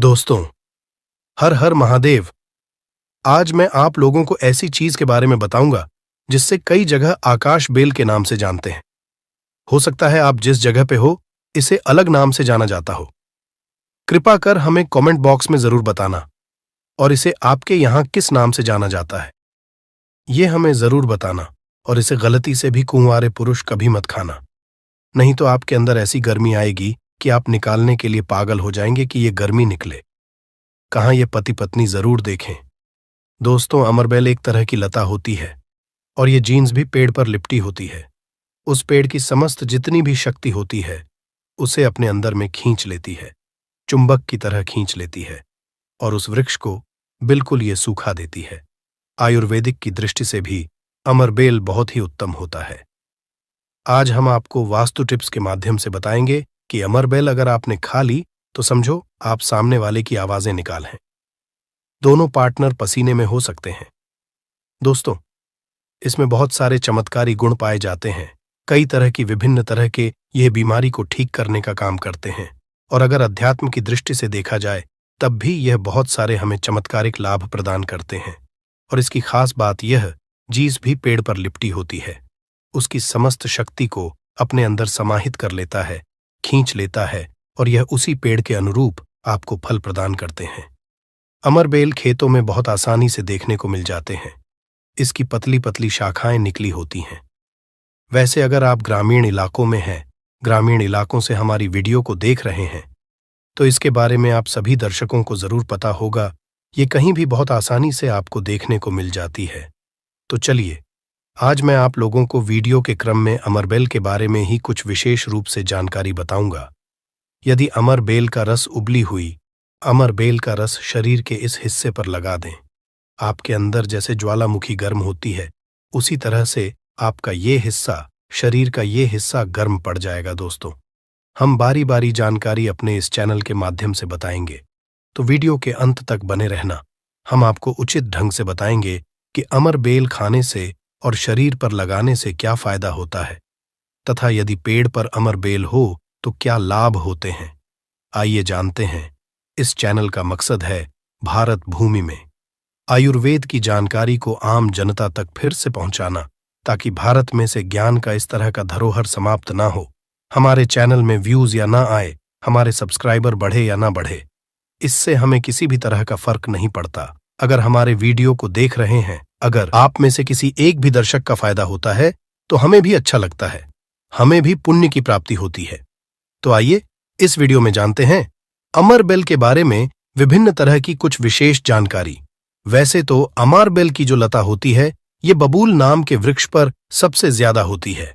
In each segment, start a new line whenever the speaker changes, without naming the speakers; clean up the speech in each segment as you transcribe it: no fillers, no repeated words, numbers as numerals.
दोस्तों, हर हर महादेव। आज मैं आप लोगों को ऐसी चीज के बारे में बताऊंगा जिससे कई जगह आकाश बेल के नाम से जानते हैं। हो सकता है आप जिस जगह पे हो इसे अलग नाम से जाना जाता हो। कृपा कर हमें कमेंट बॉक्स में जरूर बताना और इसे आपके यहां किस नाम से जाना जाता है ये हमें जरूर बताना। और इसे गलती से भी कुंवारे पुरुष कभी मत खाना, नहीं तो आपके अंदर ऐसी गर्मी आएगी कि आप निकालने के लिए पागल हो जाएंगे कि ये गर्मी निकले। कहाँ ये पति पत्नी जरूर देखें। दोस्तों, अमरबेल एक तरह की लता होती है और ये जीन्स भी पेड़ पर लिपटी होती है। उस पेड़ की समस्त जितनी भी शक्ति होती है उसे अपने अंदर में खींच लेती है, चुंबक की तरह खींच लेती है और उस वृक्ष को बिल्कुल ये सूखा देती है। आयुर्वेदिक की दृष्टि से भी अमरबेल बहुत ही उत्तम होता है। आज हम आपको वास्तु टिप्स के माध्यम से बताएंगे कि अमरबेल अगर आपने खा ली तो समझो आप सामने वाले की आवाजें निकाल हैं। दोनों पार्टनर पसीने में हो सकते हैं। दोस्तों, इसमें बहुत सारे चमत्कारी गुण पाए जाते हैं। कई तरह की विभिन्न तरह के यह बीमारी को ठीक करने का काम करते हैं और अगर अध्यात्म की दृष्टि से देखा जाए तब भी यह बहुत सारे हमें चमत्कारिक लाभ प्रदान करते हैं। और इसकी खास बात यह, जीस भी पेड़ पर लिपटी होती है, उसकी समस्त शक्ति को अपने अंदर समाहित कर लेता है, खींच लेता है और यह उसी पेड़ के अनुरूप आपको फल प्रदान करते हैं। अमरबेल खेतों में बहुत आसानी से देखने को मिल जाते हैं। इसकी पतली पतली शाखाएं निकली होती हैं। वैसे अगर आप ग्रामीण इलाकों में हैं, ग्रामीण इलाकों से हमारी वीडियो को देख रहे हैं, तो इसके बारे में आप सभी दर्शकों को जरूर पता होगा। ये कहीं भी बहुत आसानी से आपको देखने को मिल जाती है। तो चलिए, आज मैं आप लोगों को वीडियो के क्रम में अमरबेल के बारे में ही कुछ विशेष रूप से जानकारी बताऊंगा। यदि अमरबेल का रस उबली हुई अमरबेल का रस शरीर के इस हिस्से पर लगा दें, आपके अंदर जैसे ज्वालामुखी गर्म होती है उसी तरह से आपका ये हिस्सा, शरीर का ये हिस्सा गर्म पड़ जाएगा। दोस्तों, हम बारी बारी जानकारी अपने इस चैनल के माध्यम से बताएंगे, तो वीडियो के अंत तक बने रहना। हम आपको उचित ढंग से बताएंगे कि अमरबेल खाने से और शरीर पर लगाने से क्या फायदा होता है तथा यदि पेड़ पर अमरबेल हो तो क्या लाभ होते हैं। आइए जानते हैं। इस चैनल का मकसद है भारत भूमि में आयुर्वेद की जानकारी को आम जनता तक फिर से पहुंचाना, ताकि भारत में से ज्ञान का इस तरह का धरोहर समाप्त ना हो। हमारे चैनल में व्यूज या ना आए, हमारे सब्सक्राइबर बढ़े या ना बढ़े, इससे हमें किसी भी तरह का फर्क नहीं पड़ता। अगर हमारे वीडियो को देख रहे हैं, अगर आप में से किसी एक भी दर्शक का फायदा होता है तो हमें भी अच्छा लगता है, हमें भी पुण्य की प्राप्ति होती है। तो आइए इस वीडियो में जानते हैं अमरबेल के बारे में विभिन्न तरह की कुछ विशेष जानकारी। वैसे तो अमरबेल की जो लता होती है ये बबूल नाम के वृक्ष पर सबसे ज्यादा होती है,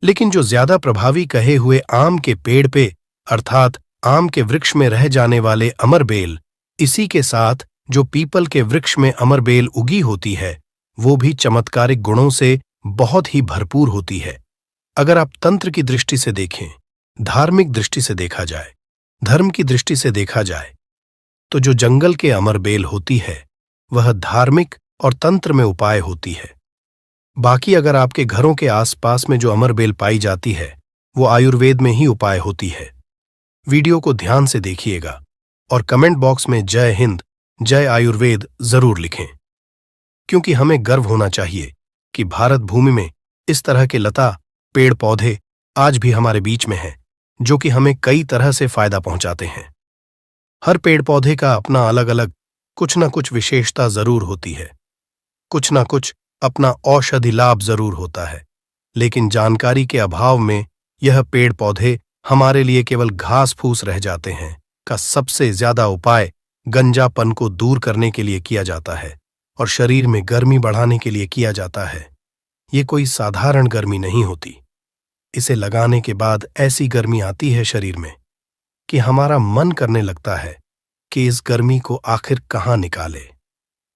लेकिन जो ज्यादा प्रभावी कहे हुए आम के पेड़ पे अर्थात आम के वृक्ष में रह जाने वाले अमरबेल, इसी के साथ जो पीपल के वृक्ष में अमरबेल उगी होती है वो भी चमत्कारिक गुणों से बहुत ही भरपूर होती है। अगर आप तंत्र की दृष्टि से देखें, धार्मिक दृष्टि से देखा जाए, धर्म की दृष्टि से देखा जाए, तो जो जंगल के अमरबेल होती है वह धार्मिक और तंत्र में उपाय होती है। बाकी अगर आपके घरों के आसपास में जो अमरबेल पाई जाती है वो आयुर्वेद में ही उपाय होती है। वीडियो को ध्यान से देखिएगा और कमेंट बॉक्स में जय हिंद, जय आयुर्वेद जरूर लिखें, क्योंकि हमें गर्व होना चाहिए कि भारत भूमि में इस तरह के लता पेड़ पौधे आज भी हमारे बीच में हैं, जो कि हमें कई तरह से फायदा पहुंचाते हैं। हर पेड़ पौधे का अपना अलग अलग कुछ न कुछ विशेषता जरूर होती है, कुछ न कुछ अपना औषधि लाभ जरूर होता है, लेकिन जानकारी के अभाव में यह पेड़ पौधे हमारे लिए केवल घास फूस रह जाते हैं। का सबसे ज्यादा उपाय गंजापन को दूर करने के लिए किया जाता है और शरीर में गर्मी बढ़ाने के लिए किया जाता है। ये कोई साधारण गर्मी नहीं होती। इसे लगाने के बाद ऐसी गर्मी आती है शरीर में कि हमारा मन करने लगता है कि इस गर्मी को आखिर कहाँ निकाले।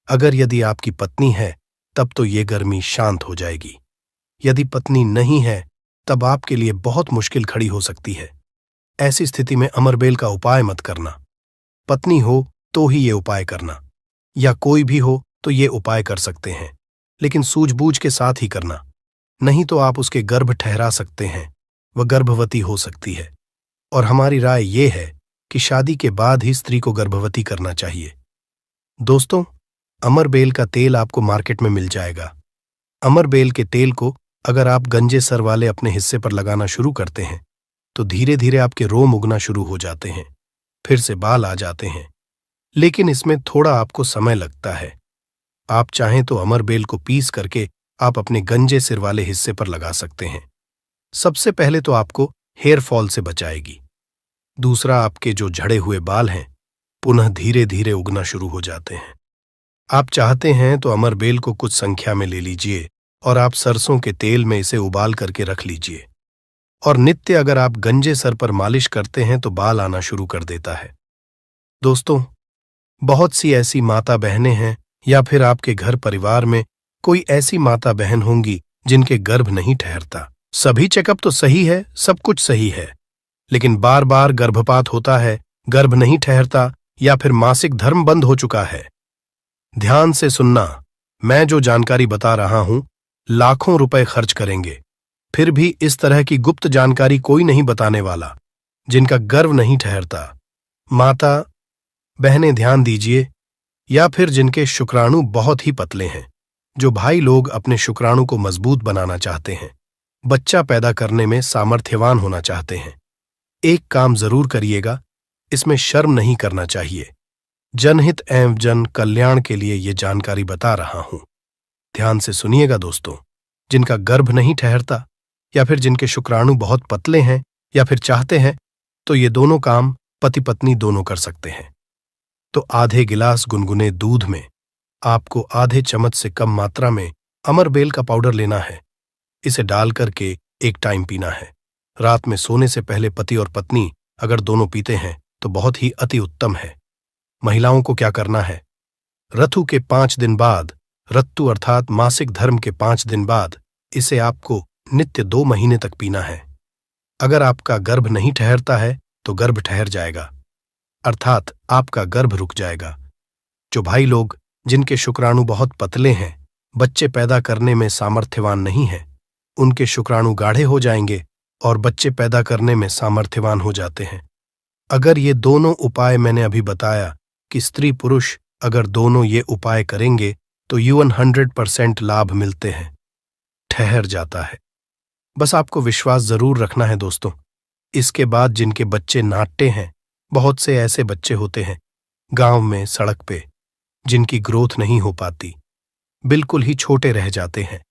अगर यदि आपकी पत्नी है तब तो ये गर्मी शांत हो जाएगी। यदि पत्नी नहीं है तब आपके लिए बहुत मुश्किल खड़ी हो सकती है। ऐसी स्थिति में अमरबेल का उपाय मत करना। पत्नी हो तो ही ये उपाय करना, या कोई भी हो तो ये उपाय कर सकते हैं, लेकिन सूझबूझ के साथ ही करना, नहीं तो आप उसके गर्भ ठहरा सकते हैं, वह गर्भवती हो सकती है। और हमारी राय ये है कि शादी के बाद ही स्त्री को गर्भवती करना चाहिए। दोस्तों, अमरबेल का तेल आपको मार्केट में मिल जाएगा। अमरबेल के तेल को अगर आप गंजे सर वाले अपने हिस्से पर लगाना शुरू करते हैं तो धीरे धीरे आपके रोम उगना शुरू हो जाते हैं, फिर से बाल आ जाते हैं। लेकिन इसमें थोड़ा आपको समय लगता है। आप चाहें तो अमरबेल को पीस करके आप अपने गंजे सिर वाले हिस्से पर लगा सकते हैं। सबसे पहले तो आपको हेयर फॉल से बचाएगी। दूसरा, आपके जो झड़े हुए बाल हैं पुनः धीरे धीरे उगना शुरू हो जाते हैं। आप चाहते हैं तो अमरबेल को कुछ संख्या में ले लीजिए और आप सरसों के तेल में इसे उबाल करके रख लीजिए और नित्य अगर आप गंजे सर पर मालिश करते हैं तो बाल आना शुरू कर देता है। दोस्तों, बहुत सी ऐसी माता बहनें हैं या फिर आपके घर परिवार में कोई ऐसी माता बहन होंगी जिनके गर्भ नहीं ठहरता। सभी चेकअप तो सही है, सब कुछ सही है, लेकिन बार बार गर्भपात होता है, गर्भ नहीं ठहरता या फिर मासिक धर्म बंद हो चुका है। ध्यान से सुनना, मैं जो जानकारी बता रहा हूं लाखों रुपए खर्च करेंगे, फिर भी इस तरह की गुप्त जानकारी कोई नहीं बताने वाला जिनका गर्भ नहीं ठहरता। माता बहनें ध्यान दीजिए, या फिर जिनके शुक्राणु बहुत ही पतले हैं, जो भाई लोग अपने शुक्राणु को मजबूत बनाना चाहते हैं, बच्चा पैदा करने में सामर्थ्यवान होना चाहते हैं। एक काम जरूर करिएगा, इसमें शर्म नहीं करना चाहिए। जनहित एवं जन कल्याण के लिए ये जानकारी बता रहा हूं। ध्यान से सुनिएगा दोस्तों, जिनका गर्भ नहीं ठहरता या फिर जिनके शुक्राणु बहुत पतले हैं या फिर चाहते हैं, तो ये दोनों काम पति पत्नी दोनों कर सकते हैं। तो आधे गिलास गुनगुने दूध में आपको आधे चम्मच से कम मात्रा में अमरबेल का पाउडर लेना है। इसे डाल करके एक टाइम पीना है। रात में सोने से पहले पति और पत्नी अगर दोनों पीते हैं तो बहुत ही अति उत्तम है। महिलाओं को क्या करना है, ऋतु के 5 दिन बाद, ऋतु अर्थात मासिक धर्म के 5 दिन बाद इसे आपको नित्य 2 महीने तक पीना है। अगर आपका गर्भ नहीं ठहरता है तो गर्भ ठहर जाएगा, अर्थात आपका गर्भ रुक जाएगा। जो भाई लोग जिनके शुक्राणु बहुत पतले हैं, बच्चे पैदा करने में सामर्थ्यवान नहीं हैं, उनके शुक्राणु गाढ़े हो जाएंगे और बच्चे पैदा करने में सामर्थ्यवान हो जाते हैं। अगर ये दोनों उपाय मैंने अभी बताया कि स्त्री पुरुष अगर दोनों ये उपाय करेंगे तो यून 100% लाभ मिलते हैं, ठहर जाता है। बस आपको विश्वास जरूर रखना है दोस्तों। इसके बाद जिनके बच्चे नाट्य हैं, बहुत से ऐसे बच्चे होते हैं गांव में, सड़क पे, जिनकी ग्रोथ नहीं हो पाती, बिल्कुल ही छोटे रह जाते हैं।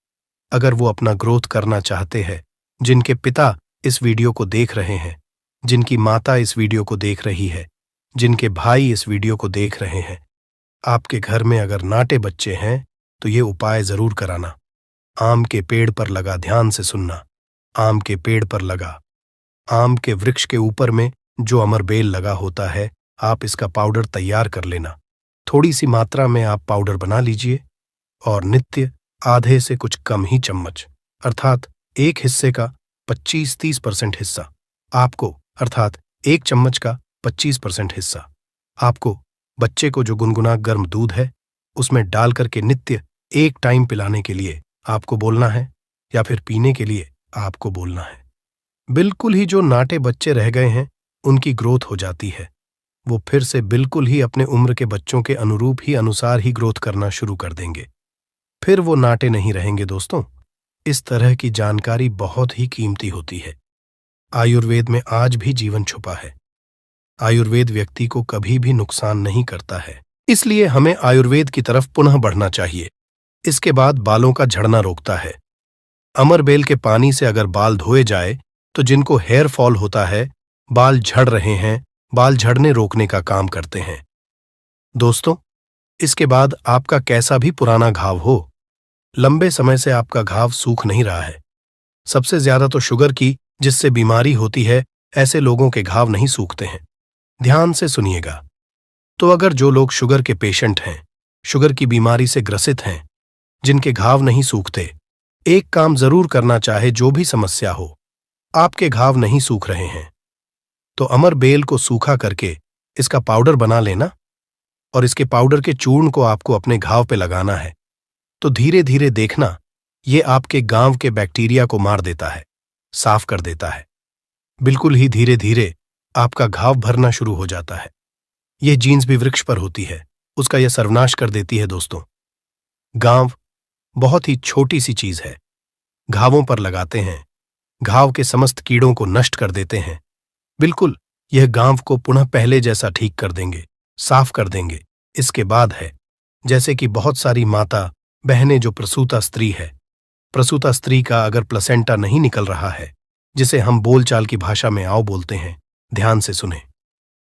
अगर वो अपना ग्रोथ करना चाहते हैं, जिनके पिता इस वीडियो को देख रहे हैं, जिनकी माता इस वीडियो को देख रही है, जिनके भाई इस वीडियो को देख रहे हैं, आपके घर में अगर नाटे बच्चे हैं तो ये उपाय जरूर कराना। आम के पेड़ पर लगा, ध्यान से सुनना, आम के पेड़ पर लगा, आम के वृक्ष के ऊपर में जो अमरबेल लगा होता है, आप इसका पाउडर तैयार कर लेना। थोड़ी सी मात्रा में आप पाउडर बना लीजिए और नित्य आधे से कुछ कम ही चम्मच, अर्थात एक हिस्से का 25-30% हिस्सा आपको, अर्थात एक चम्मच का 25% हिस्सा आपको बच्चे को जो गुनगुना गर्म दूध है उसमें डाल करके नित्य एक टाइम पिलाने के लिए आपको बोलना है या फिर पीने के लिए आपको बोलना है। बिल्कुल ही जो नाटे बच्चे रह गए हैं उनकी ग्रोथ हो जाती है, वो फिर से बिल्कुल ही अपने उम्र के बच्चों के अनुरूप ही अनुसार ही ग्रोथ करना शुरू कर देंगे, फिर वो नाटे नहीं रहेंगे। दोस्तों, इस तरह की जानकारी बहुत ही कीमती होती है। आयुर्वेद में आज भी जीवन छुपा है। आयुर्वेद व्यक्ति को कभी भी नुकसान नहीं करता है, इसलिए हमें आयुर्वेद की तरफ पुनः बढ़ना चाहिए। इसके बाद बालों का झड़ना रोकता है। अमरबेल के पानी से अगर बाल धोए जाए तो जिनको हेयर फॉल होता है, बाल झड़ रहे हैं, बाल झड़ने रोकने का काम करते हैं। दोस्तों, इसके बाद आपका कैसा भी पुराना घाव हो, लंबे समय से आपका घाव सूख नहीं रहा है, सबसे ज्यादा तो शुगर की जिससे बीमारी होती है, ऐसे लोगों के घाव नहीं सूखते हैं। ध्यान से सुनिएगा। तो अगर जो लोग शुगर के पेशेंट हैं, शुगर की बीमारी से ग्रसित हैं, जिनके घाव नहीं सूखते, एक काम जरूर करना चाहे, जो भी समस्या हो, आपके घाव नहीं सूख रहे हैं तो अमरबेल को सूखा करके इसका पाउडर बना लेना और इसके पाउडर के चूर्ण को आपको अपने घाव पे लगाना है। तो धीरे धीरे देखना, ये आपके गांव के बैक्टीरिया को मार देता है, साफ कर देता है। बिल्कुल ही धीरे धीरे आपका घाव भरना शुरू हो जाता है। यह जीन्स भी वृक्ष पर होती है, उसका यह सर्वनाश कर देती है दोस्तों। गांव बहुत ही छोटी सी चीज है, घावों पर लगाते हैं, घाव के समस्त कीड़ों को नष्ट कर देते हैं। बिल्कुल, यह गांव को पुनः पहले जैसा ठीक कर देंगे, साफ कर देंगे। इसके बाद है जैसे कि बहुत सारी माता बहनें जो प्रसूता स्त्री है, प्रसूता स्त्री का अगर प्लेसेंटा नहीं निकल रहा है, जिसे हम बोलचाल की भाषा में आओ बोलते हैं, ध्यान से सुने।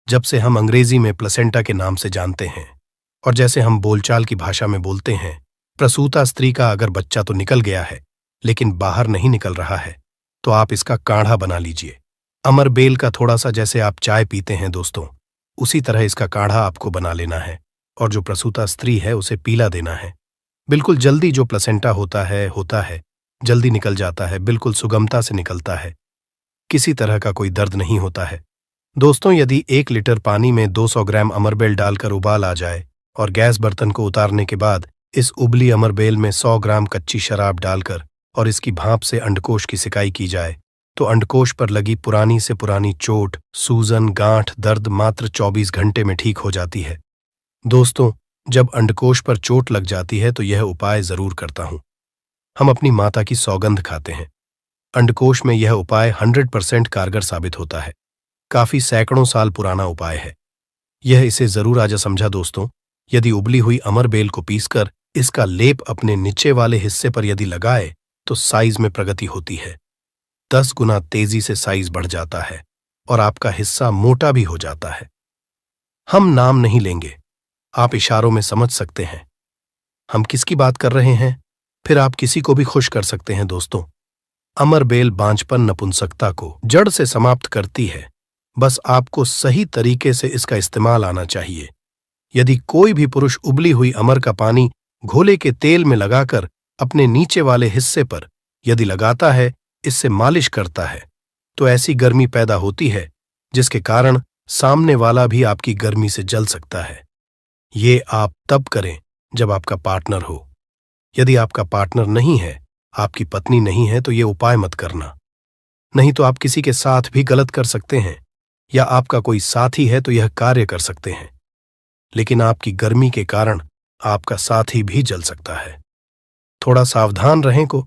जब से हम अंग्रेजी में प्लेसेंटा के नाम से जानते हैं और जैसे हम बोलचाल की भाषा में बोलते हैं, प्रसूता स्त्री का अगर बच्चा तो निकल गया है लेकिन बाहर नहीं निकल रहा है, तो आप इसका काढ़ा बना लीजिए। अमर बेल का थोड़ा सा जैसे आप चाय पीते हैं दोस्तों, उसी तरह इसका काढ़ा आपको बना लेना है और जो प्रसूता स्त्री है उसे पीला देना है। बिल्कुल जल्दी जो प्लेसेंटा होता है, जल्दी निकल जाता है, बिल्कुल सुगमता से निकलता है, किसी तरह का कोई दर्द नहीं होता है। दोस्तों, यदि 1 लीटर पानी में 200 ग्राम अमरबेल डालकर उबाल आ जाए और गैस बर्तन को उतारने के बाद इस उबली अमरबेल में 100 ग्राम कच्ची शराब डालकर और इसकी भाप से अंडकोश की सिकाई की जाए, तो अंडकोश पर लगी पुरानी से पुरानी चोट, सूजन, गांठ, दर्द मात्र 24 घंटे में ठीक हो जाती है। दोस्तों, जब अंडकोश पर चोट लग जाती है तो यह उपाय जरूर करता हूं। हम अपनी माता की सौगंध खाते हैं। अंडकोश में यह उपाय 100% कारगर साबित होता है। काफी सैकड़ों साल पुराना उपाय है यह, इसे जरूर आजा समझा दोस्तों। यदि उबली हुई अमरबेल को पीसकर इसका लेप अपने नीचे वाले हिस्से पर यदि लगाए तो साइज में प्रगति होती है। 10 गुना तेजी से साइज बढ़ जाता है और आपका हिस्सा मोटा भी हो जाता है। हम नाम नहीं लेंगे, आप इशारों में समझ सकते हैं हम किसकी बात कर रहे हैं, फिर आप किसी को भी खुश कर सकते हैं दोस्तों। अमरबेल बांझपन, नपुंसकता को जड़ से समाप्त करती है। बस आपको सही तरीके से इसका इस्तेमाल आना चाहिए। यदि कोई भी पुरुष उबली हुई अमर का पानी घोले के तेल में लगाकर अपने नीचे वाले हिस्से पर यदि लगाता है, इससे मालिश करता है, तो ऐसी गर्मी पैदा होती है जिसके कारण सामने वाला भी आपकी गर्मी से जल सकता है। ये आप तब करें जब आपका पार्टनर हो। यदि आपका पार्टनर नहीं है, आपकी पत्नी नहीं है, तो ये उपाय मत करना। नहीं तो आप किसी के साथ भी गलत कर सकते हैं, या आपका कोई साथी है तो यह कार्य कर सकते हैं, लेकिन आपकी गर्मी के कारण आपका साथी भी जल सकता है। थोड़ा सावधान रहें को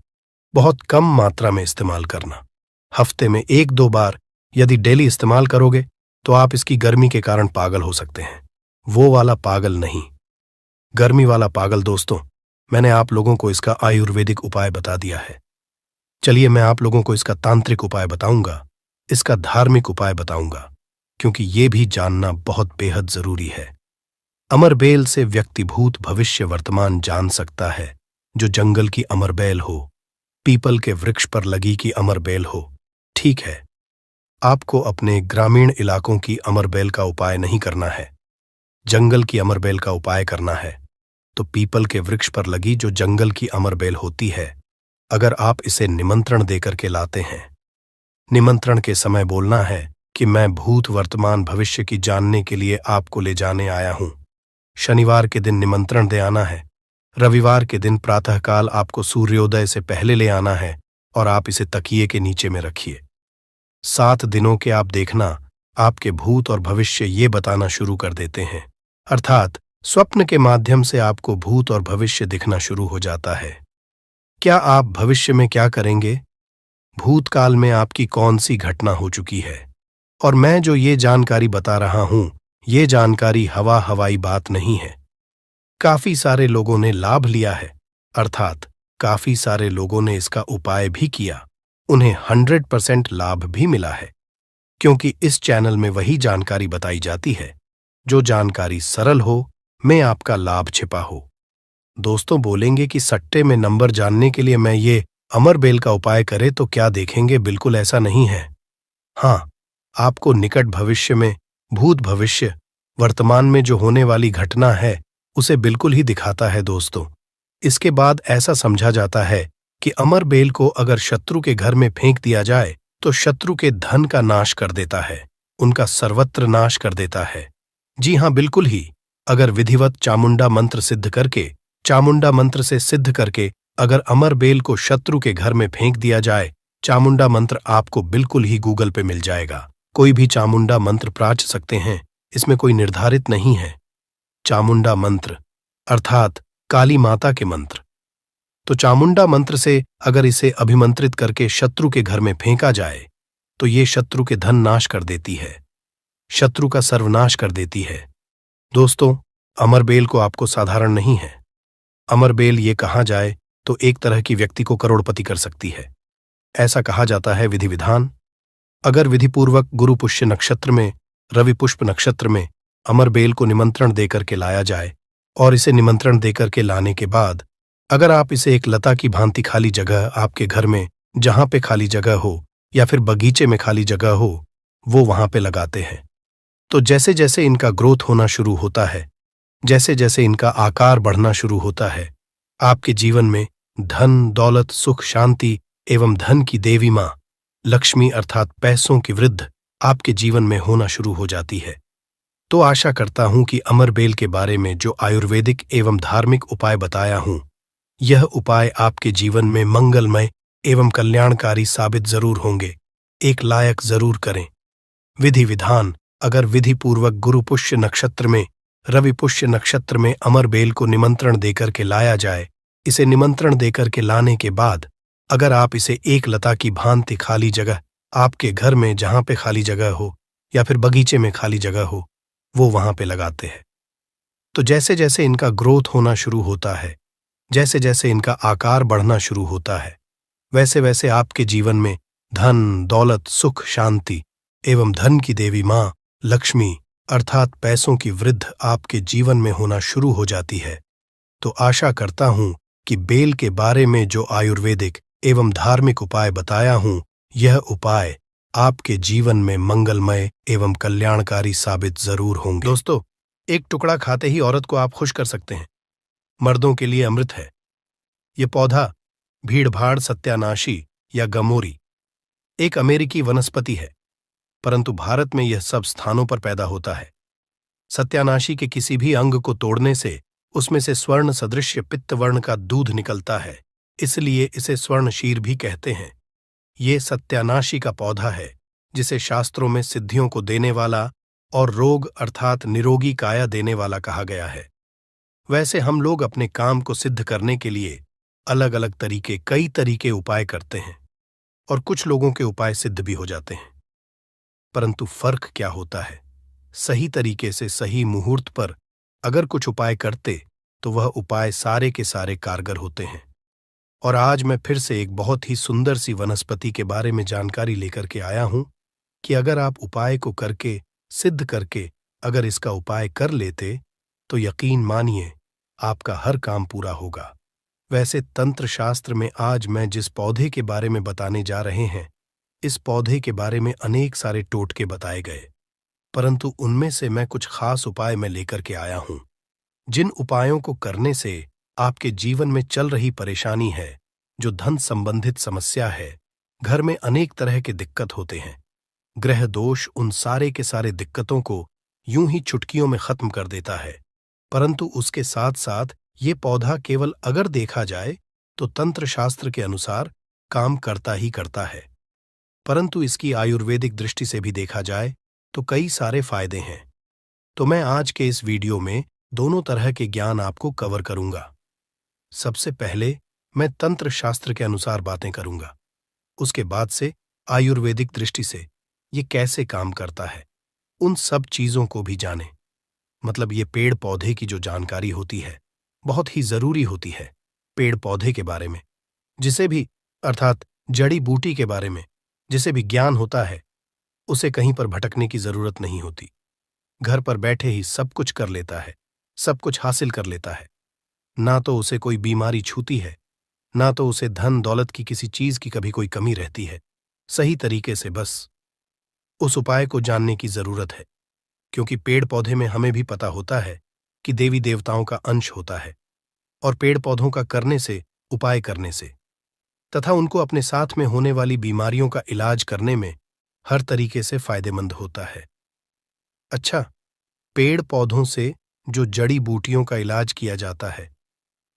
बहुत कम मात्रा में इस्तेमाल करना। हफ्ते में 1-2 बार यदि डेली इस्तेमाल करोगे तो आप इसकी गर्मी के कारण पागल हो सकते हैं। वो वाला पागल नहीं, गर्मी वाला पागल। दोस्तों, मैंने आप लोगों को इसका आयुर्वेदिक उपाय बता दिया है। चलिए मैं आप लोगों को इसका तांत्रिक उपाय बताऊंगा, इसका धार्मिक उपाय बताऊंगा, क्योंकि ये भी जानना बहुत बेहद जरूरी है। अमरबेल से व्यक्ति भूत, भविष्य, वर्तमान जान सकता है। जो जंगल की अमरबेल हो, पीपल के वृक्ष पर लगी की अमरबेल हो, ठीक है। आपको अपने ग्रामीण इलाकों की अमरबेल का उपाय नहीं करना है, जंगल की अमरबेल का उपाय करना है। तो पीपल के वृक्ष पर लगी जो जंगल की अमरबेल होती है, अगर आप इसे निमंत्रण देकर के लाते हैं, निमंत्रण के समय बोलना है कि मैं भूत, वर्तमान, भविष्य की जानने के लिए आपको ले जाने आया हूं। शनिवार के दिन निमंत्रण दे आना है, रविवार के दिन प्रातःकाल आपको सूर्योदय से पहले ले आना है और आप इसे तकिए के नीचे में रखिए। 7 दिनों के आप देखना, आपके भूत और भविष्य ये बताना शुरू कर देते हैं, अर्थात स्वप्न के माध्यम से आपको भूत और भविष्य दिखना शुरू हो जाता है। क्या आप भविष्य में क्या करेंगे, भूतकाल में आपकी कौन सी घटना हो चुकी है, और मैं जो ये जानकारी बता रहा हूं, ये जानकारी हवाई बात नहीं है। काफी सारे लोगों ने लाभ लिया है, अर्थात काफी सारे लोगों ने इसका उपाय भी किया, उन्हें 100% लाभ भी मिला है, क्योंकि इस चैनल में वही जानकारी बताई जाती है जो जानकारी सरल हो, में आपका लाभ छिपा हो। दोस्तों बोलेंगे कि सट्टे में नंबर जानने के लिए मैं ये अमरबेल का उपाय करे तो क्या देखेंगे, बिल्कुल ऐसा नहीं है। हाँ, आपको निकट भविष्य में, भूत, भविष्य, वर्तमान में जो होने वाली घटना है उसे बिल्कुल ही दिखाता है दोस्तों। इसके बाद ऐसा समझा जाता है कि अमरबेल को अगर शत्रु के घर में फेंक दिया जाए तो शत्रु के धन का नाश कर देता है, उनका सर्वत्र नाश कर देता है। जी हाँ, बिल्कुल ही। अगर विधिवत चामुंडा मंत्र सिद्ध करके, चामुंडा मंत्र से सिद्ध करके अगर अमरबेल को शत्रु के घर में फेंक दिया जाए, चामुंडा मंत्र आपको बिल्कुल ही गूगल पे मिल जाएगा। कोई भी चामुंडा मंत्र प्राच सकते हैं, इसमें कोई निर्धारित नहीं है। चामुंडा मंत्र अर्थात काली माता के मंत्र। तो चामुंडा मंत्र से अगर इसे अभिमंत्रित करके शत्रु के घर में फेंका जाए तो ये शत्रु के धन नाश कर देती है, शत्रु का सर्वनाश कर देती है। दोस्तों, अमरबेल को आपको साधारण नहीं है। अमरबेल ये कहा जाए तो एक तरह की व्यक्ति को करोड़पति कर सकती है। ऐसा कहा जाता है विधि विधान। अगर विधिपूर्वक गुरु पुष्य नक्षत्र में, रवि पुष्प नक्षत्र में अमरबेल को निमंत्रण देकर के लाया जाए और इसे निमंत्रण देकर के लाने के बाद अगर आप इसे एक लता की भांति खाली जगह आपके घर में जहां पे खाली जगह हो या फिर बगीचे में खाली जगह हो वो वहां पे लगाते हैं, तो जैसे जैसे इनका ग्रोथ होना शुरू होता है, जैसे जैसे इनका आकार बढ़ना शुरू होता है, आपके जीवन में धन, दौलत, सुख, शांति एवं धन की देवी मां लक्ष्मी अर्थात पैसों की वृद्धि आपके जीवन में होना शुरू हो जाती है। तो आशा करता हूं कि अमरबेल के बारे में जो आयुर्वेदिक एवं धार्मिक उपाय बताया हूं, यह उपाय आपके जीवन में मंगलमय एवं कल्याणकारी साबित जरूर होंगे। एक लायक जरूर करें। विधि विधान: अगर विधि पूर्वक गुरु पुष्य नक्षत्र में, रवि पुष्य नक्षत्र में अमरबेल को निमंत्रण देकर के लाया जाए, इसे निमंत्रण देकर के लाने के बाद अगर आप इसे एक लता की भांति खाली जगह आपके घर में जहां पे खाली जगह हो या फिर बगीचे में खाली जगह हो वो वहां पे लगाते हैं, तो जैसे जैसे इनका ग्रोथ होना शुरू होता है, जैसे जैसे इनका आकार बढ़ना शुरू होता है, वैसे वैसे आपके जीवन में धन, दौलत, सुख, शांति एवं धन की देवी मां लक्ष्मी अर्थात पैसों की वृद्धि आपके जीवन में होना शुरू हो जाती है। तो आशा करता हूं कि बेल के बारे में जो आयुर्वेदिक एवं धार्मिक उपाय बताया हूं, यह उपाय आपके जीवन में मंगलमय एवं कल्याणकारी साबित जरूर होंगे। दोस्तों, एक टुकड़ा खाते ही औरत को आप खुश कर सकते हैं। मर्दों के लिए अमृत है। ये पौधा भीड़भाड़ सत्यानाशी या गमोरी एक अमेरिकी वनस्पति है, परंतु भारत में यह सब स्थानों पर पैदा होता है। सत्यानाशी के किसी भी अंग को तोड़ने से उसमें से स्वर्ण सदृश्य पित्तवर्ण का दूध निकलता है, इसलिए इसे स्वर्णशीर भी कहते हैं। ये सत्यानाशी का पौधा है जिसे शास्त्रों में सिद्धियों को देने वाला और रोग अर्थात निरोगी काया देने वाला कहा गया है। वैसे हम लोग अपने काम को सिद्ध करने के लिए अलग अलग तरीके, कई तरीके उपाय करते हैं और कुछ लोगों के उपाय सिद्ध भी हो जाते हैं, परंतु फर्क क्या होता है? सही तरीके से सही मुहूर्त पर अगर कुछ उपाय करते तो वह उपाय सारे के सारे कारगर होते हैं। और आज मैं फिर से एक बहुत ही सुंदर सी वनस्पति के बारे में जानकारी लेकर के आया हूं कि अगर आप उपाय को करके, सिद्ध करके अगर इसका उपाय कर लेते तो यकीन मानिए आपका हर काम पूरा होगा। वैसे तंत्र शास्त्र में आज मैं जिस पौधे के बारे में बताने जा रहे हैं, इस पौधे के बारे में अनेक सारे टोटके बताए गए, परंतु उनमें से मैं कुछ खास उपाय में लेकर के आया हूं, जिन उपायों को करने से आपके जीवन में चल रही परेशानी है, जो धन संबंधित समस्या है, घर में अनेक तरह के दिक्कत होते हैं, ग्रह दोष उन सारे के सारे दिक्कतों को यूं ही चुटकियों में खत्म कर देता है। परंतु उसके साथ साथ ये पौधा केवल अगर देखा जाए तो तंत्र शास्त्र के अनुसार काम करता ही करता है, परंतु इसकी आयुर्वेदिक दृष्टि से भी देखा जाए तो कई सारे फायदे हैं। तो मैं आज के इस वीडियो में दोनों तरह के ज्ञान आपको कवर करूंगा। सबसे पहले मैं तंत्र शास्त्र के अनुसार बातें करूंगा, उसके बाद से आयुर्वेदिक दृष्टि से ये कैसे काम करता है उन सब चीजों को भी जानें। मतलब ये पेड़ पौधे की जो जानकारी होती है बहुत ही जरूरी होती है। पेड़ पौधे के बारे में जिसे भी अर्थात जड़ी बूटी के बारे में जिसे भी ज्ञान होता है, उसे कहीं पर भटकने की जरूरत नहीं होती। घर पर बैठे ही सब कुछ कर लेता है, सब कुछ हासिल कर लेता है। ना तो उसे कोई बीमारी छूती है, ना तो उसे धन दौलत की किसी चीज की कभी कोई कमी रहती है। सही तरीके से बस उस उपाय को जानने की जरूरत है, क्योंकि पेड़ पौधे में हमें भी पता होता है कि देवी देवताओं का अंश होता है और पेड़ पौधों का करने से, उपाय करने से तथा उनको अपने साथ में होने वाली बीमारियों का इलाज करने में हर तरीके से फायदेमंद होता है। अच्छा, पेड़ पौधों से जो जड़ी बूटियों का इलाज किया जाता है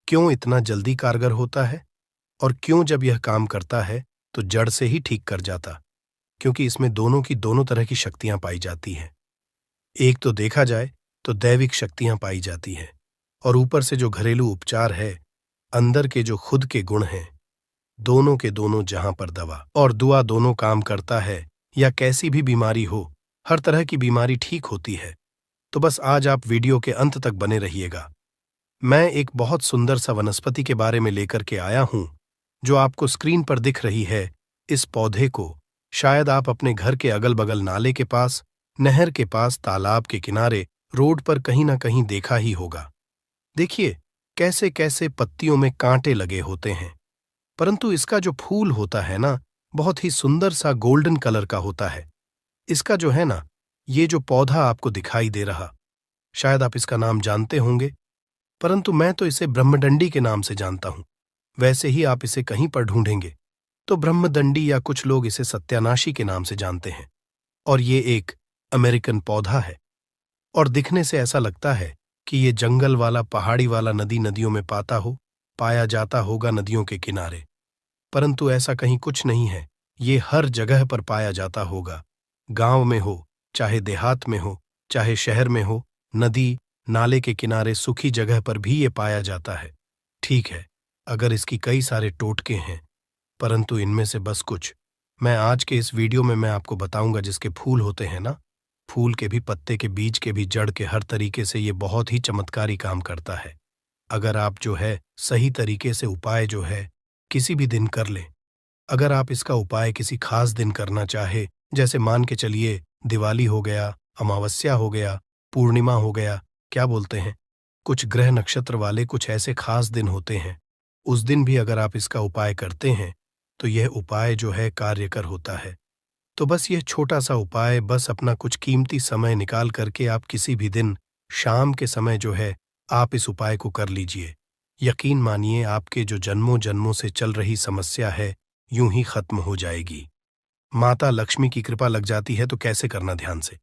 क्यों इतना जल्दी कारगर होता है और क्यों जब यह काम करता है तो जड़ से ही ठीक कर जाता? क्योंकि इसमें दोनों की दोनों तरह की शक्तियां पाई जाती हैं। एक तो देखा जाए तो दैविक शक्तियां पाई जाती हैं, और ऊपर से जो घरेलू उपचार है, अंदर के जो खुद के गुण हैं, दोनों के दोनों जहां पर दवा और दुआ दोनों काम करता है। या कैसी भी बीमारी हो, हर तरह की बीमारी ठीक होती है। तो बस आज आप वीडियो के अंत तक बने रहिएगा। मैं एक बहुत सुंदर सा वनस्पति के बारे में लेकर के आया हूं, जो आपको स्क्रीन पर दिख रही है। इस पौधे को शायद आप अपने घर के अगल बगल नाले के पास, नहर के पास, तालाब के किनारे, रोड पर कहीं ना कहीं देखा ही होगा। देखिए कैसे कैसे पत्तियों में कांटे लगे होते हैं, परंतु इसका जो फूल होता है ना, बहुत ही सुंदर सा गोल्डन कलर का होता है। इसका जो है ना, ये जो पौधा आपको दिखाई दे रहा, शायद आप इसका नाम जानते होंगे, परंतु मैं तो इसे ब्रह्मदंडी के नाम से जानता हूं। वैसे ही आप इसे कहीं पर ढूंढेंगे तो ब्रह्मदंडी, या कुछ लोग इसे सत्यानाशी के नाम से जानते हैं। और ये एक अमेरिकन पौधा है, और दिखने से ऐसा लगता है कि ये जंगल वाला, पहाड़ी वाला, नदियों में पाया जाता होगा, नदियों के किनारे। परंतु ऐसा कहीं कुछ नहीं है, ये हर जगह पर पाया जाता होगा। गांव में हो, चाहे देहात में हो, चाहे शहर में हो, नदी नाले के किनारे, सूखी जगह पर भी ये पाया जाता है। ठीक है, अगर इसकी कई सारे टोटके हैं, परंतु इनमें से बस कुछ मैं आज के इस वीडियो में मैं आपको बताऊंगा। जिसके फूल होते हैं ना, फूल के भी, पत्ते के, बीज के भी, जड़ के, हर तरीके से ये बहुत ही चमत्कारी काम करता है। अगर आप जो है सही तरीके से उपाय जो है किसी भी दिन कर लें, अगर आप इसका उपाय किसी खास दिन करना चाहे, जैसे मान के चलिए दिवाली हो गया, अमावस्या हो गया, पूर्णिमा हो गया, क्या बोलते हैं, कुछ ग्रह नक्षत्र वाले कुछ ऐसे खास दिन होते हैं, उस दिन भी अगर आप इसका उपाय करते हैं तो यह उपाय जो है कार्यकर होता है। तो बस यह छोटा सा उपाय, बस अपना कुछ कीमती समय निकाल करके आप किसी भी दिन शाम के समय जो है आप इस उपाय को कर लीजिए। यकीन मानिए, आपके जो जन्मों जन्मों से चल रही समस्या है, यूं ही खत्म हो जाएगी। माता लक्ष्मी की कृपा लग जाती है। तो कैसे करना, ध्यान से।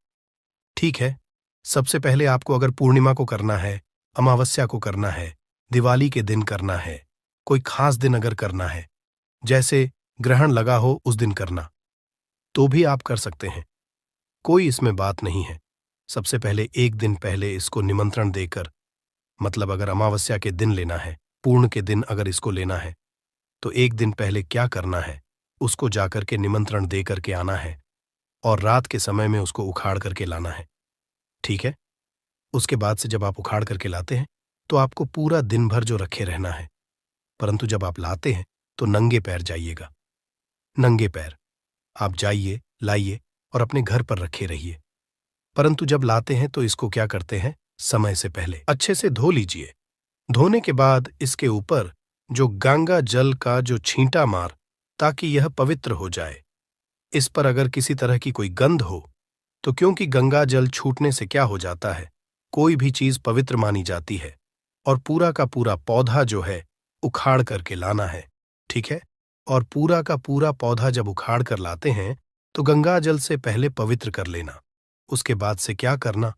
ठीक है, सबसे पहले आपको अगर पूर्णिमा को करना है, अमावस्या को करना है, दिवाली के दिन करना है, कोई खास दिन अगर करना है, जैसे ग्रहण लगा हो उस दिन करना, तो भी आप कर सकते हैं, कोई इसमें बात नहीं है। सबसे पहले एक दिन पहले इसको निमंत्रण देकर, मतलब अगर अमावस्या के दिन लेना है, पूर्ण के दिन अगर इसको लेना है, तो एक दिन पहले क्या करना है, उसको जाकर के निमंत्रण दे करके आना है, और रात के समय में उसको उखाड़ करके लाना है। ठीक है, उसके बाद से जब आप उखाड़ करके लाते हैं तो आपको पूरा दिन भर जो रखे रहना है, परंतु जब आप लाते हैं तो नंगे पैर जाइएगा। नंगे पैर आप जाइए, लाइए और अपने घर पर रखे रहिए। परंतु जब लाते हैं तो इसको क्या करते हैं, समय से पहले अच्छे से धो लीजिए। धोने के बाद इसके ऊपर जो गंगा जल का जो छींटा मार, ताकि यह पवित्र हो जाए। इस पर अगर किसी तरह की कोई गंध हो, तो क्योंकि गंगा जल छूटने से क्या हो जाता है, कोई भी चीज पवित्र मानी जाती है, और पूरा का पूरा पौधा जो है उखाड़ करके लाना है। ठीक है, और पूरा का पूरा पौधा जब उखाड़ कर लाते हैं तो गंगा जल से पहले पवित्र कर लेना। उसके बाद से क्या करना,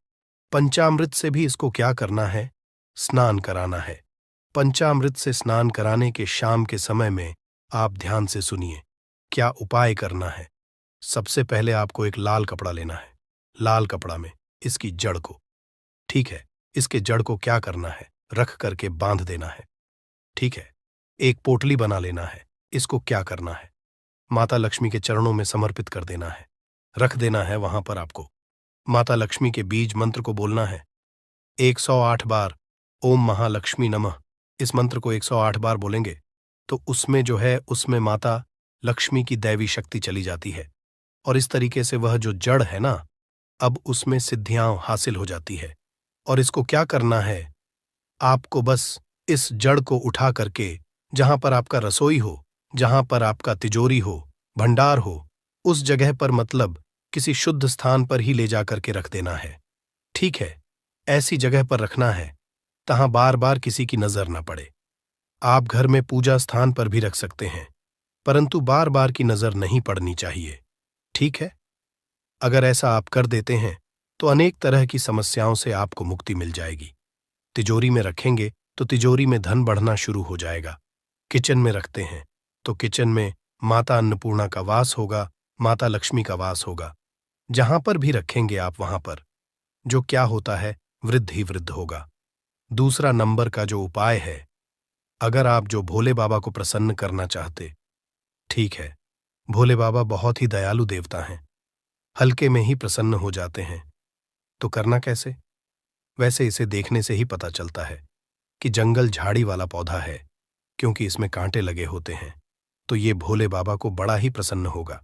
पंचामृत से भी इसको क्या करना है, स्नान कराना है। पंचामृत से स्नान कराने के शाम के समय में आप ध्यान से सुनिए क्या उपाय करना है। सबसे पहले आपको एक लाल कपड़ा लेना है, लाल कपड़ा में इसकी जड़ को, ठीक है, इसके जड़ को क्या करना है, रख करके बांध देना है। ठीक है, एक पोटली बना लेना है, इसको क्या करना है, माता लक्ष्मी के चरणों में समर्पित कर देना है, रख देना है वहां पर। आपको माता लक्ष्मी के बीज मंत्र को बोलना है 108 बार, ओम महालक्ष्मी नमः। इस मंत्र को 108 बार बोलेंगे तो उसमें जो है, उसमें माता लक्ष्मी की दैवी शक्ति चली जाती है, और इस तरीके से वह जो जड़ है ना, अब उसमें सिद्धियां हासिल हो जाती है। और इसको क्या करना है, आपको बस इस जड़ को उठा करके जहां पर आपका रसोई हो, जहां पर आपका तिजोरी हो, भंडार हो, उस जगह पर, मतलब किसी शुद्ध स्थान पर ही ले जाकर के रख देना है। ठीक है, ऐसी जगह पर रखना है तहां बार बार किसी की नजर न पड़े। आप घर में पूजा स्थान पर भी रख सकते हैं, परंतु बार बार की नजर नहीं पड़नी चाहिए। ठीक है, अगर ऐसा आप कर देते हैं तो अनेक तरह की समस्याओं से आपको मुक्ति मिल जाएगी। तिजोरी में रखेंगे तो तिजोरी में धन बढ़ना शुरू हो जाएगा। किचन में रखते हैं तो किचन में माता अन्नपूर्णा का वास होगा, माता लक्ष्मी का वास होगा। जहां पर भी रखेंगे आप वहां पर जो क्या होता है, वृद्ध ही वृद्ध होगा। दूसरा नंबर का जो उपाय है, अगर आप जो भोले बाबा को प्रसन्न करना चाहते, ठीक है, भोले बाबा बहुत ही दयालु देवता हैं, हल्के में ही प्रसन्न हो जाते हैं। तो करना कैसे? वैसे इसे देखने से ही पता चलता है कि जंगल झाड़ी वाला पौधा है, क्योंकि इसमें कांटे लगे होते हैं। तो ये भोले बाबा को बड़ा ही प्रसन्न होगा,